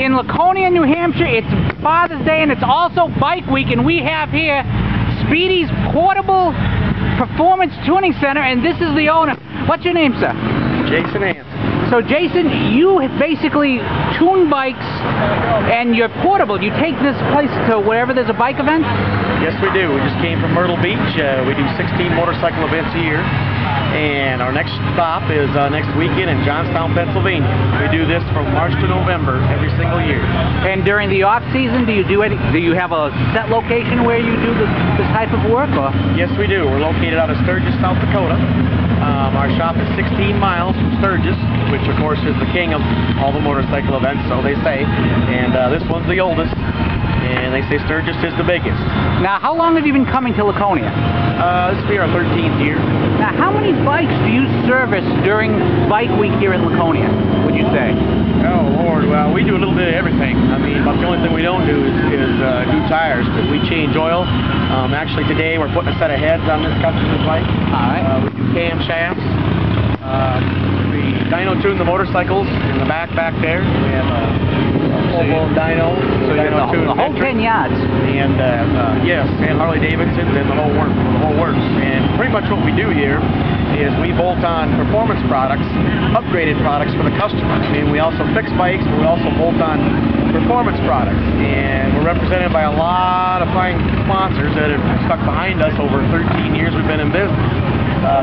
in Laconia, New Hampshire. It's Father's Day and it's also Bike Week, and we have here Speedy's Portable Performance Tuning Center, and this is the owner. What's your name, sir? Jason Hansen. So Jason, you basically tune bikes and you're portable. You take this place to wherever there's a bike event? Yes, we do. We just came from Myrtle Beach. We do 16 motorcycle events a year. And our next stop is next weekend in Johnstown, Pennsylvania. We do this from March to November every single year. And during the off season, do you have a set location where you do this type of work? Or? Yes, we do. We're located out of Sturgis, South Dakota. Our shop is 16 miles from Sturgis, which of course is the king of all the motorcycle events, so they say. And this one's the oldest, and they say Sturgis is the biggest. Now, how long have you been coming to Laconia? This will be our 13th year. Now, how many bikes do you service during Bike Week here in Laconia, would you say? Oh, Lord, well, we do a little bit of everything. I mean, about the only thing we don't do is do tires, but we change oil. Actually, today we're putting a set of heads on this customer's bike. All right. We do camshafts. We dyno tune the motorcycles in the back there. We have a full-blown dyno. So you have the whole 10 yards. And yes, and Harley Davidsons and the whole works. And pretty much what we do here is we bolt on performance products, upgraded products for the customer. I mean, we also fix bikes, but we also bolt on performance products. And we're represented by a lot of fine sponsors that have stuck behind us over 13 years we've been in business.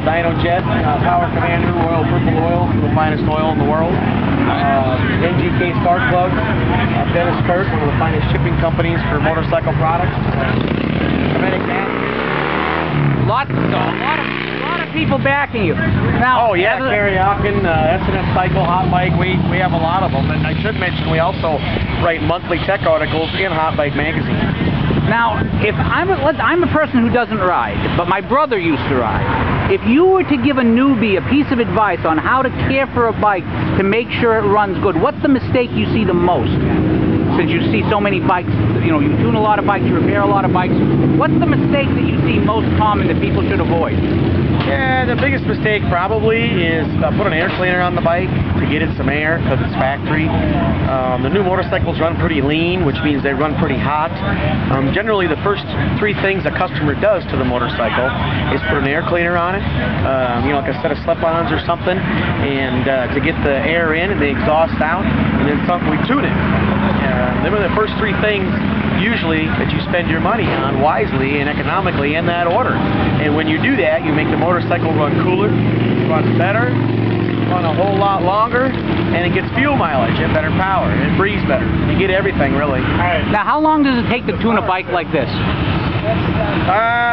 Dyno Jet, Power Commander, Royal Purple Oil, the finest oil in the world. NGK Spark Plug, Dennis Kirk, one of the finest shipping companies for motorcycle products. Kinetic Gas. A lot of people backing you. Now, oh yeah, Carrie Hawkin, S&S Cycle, Hot Bike Week, we have a lot of them. And I should mention we also write monthly tech articles in Hot Bike magazine. Now, if I'm a person who doesn't ride, but my brother used to ride. If you were to give a newbie a piece of advice on how to care for a bike to make sure it runs good, what's the mistake you see the most? Since you see so many bikes, you know, you tune a lot of bikes, you repair a lot of bikes, what's the mistake that you see most common that people should avoid? Yeah, the biggest mistake probably is put an air cleaner on the bike to get it some air because it's factory. The new motorcycles run pretty lean, which means they run pretty hot. Generally, the first three things a customer does to the motorcycle is put an air cleaner on it, you know, like a set of slip-ons or something, and to get the air in and the exhaust out, and then we tune it. Them are the first three things usually that you spend your money on wisely and economically in that order. And when you do that, you make the motorcycle run cooler, run better, run a whole lot longer, and it gets fuel mileage and better power, and it breathes better. You get everything, really. Now, how long does it take to tune a bike like this?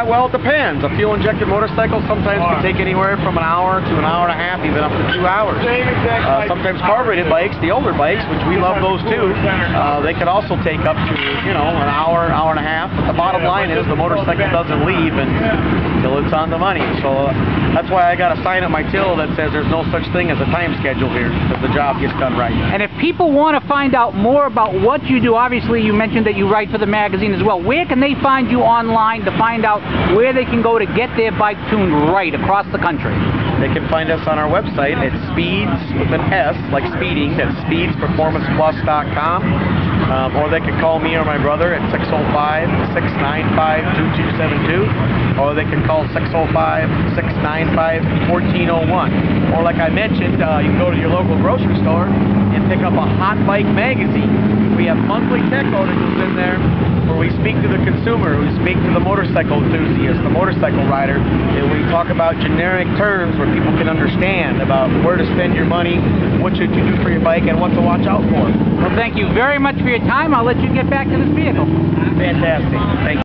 Well, it depends. A fuel-injected motorcycle sometimes can take anywhere from an hour to an hour and a half, even up to 2 hours. Sometimes carbureted bikes, the older bikes, which we love those too, they could also take up to, you know, an hour, hour and a half. But the bottom line is the motorcycle doesn't leave until it's on the money. So that's why I got a sign at my till that says there's no such thing as a time schedule here, because the job gets done right. And if people want to find out more about what you do, obviously you mentioned that you write for the magazine as well. Where can they find you online to find out where they can go to get their bike tuned right across the country? They can find us on our website at Speeds with an S, like speeding, that's speedsperformanceplus.com. Or they can call me or my brother at 605-695-2272. Or they can call 605-695-1401. Or like I mentioned, you can go to your local grocery store and pick up a Hot Bike magazine. We have monthly tech articles in there where we speak to the consumer, we speak to the motorcycle enthusiast, the motorcycle rider, and we talk about generic terms where people can understand about where to spend your money, what should you do for your bike, and what to watch out for. Well, thank you very much for your time. I'll let you get back to this vehicle. Fantastic. Thank you.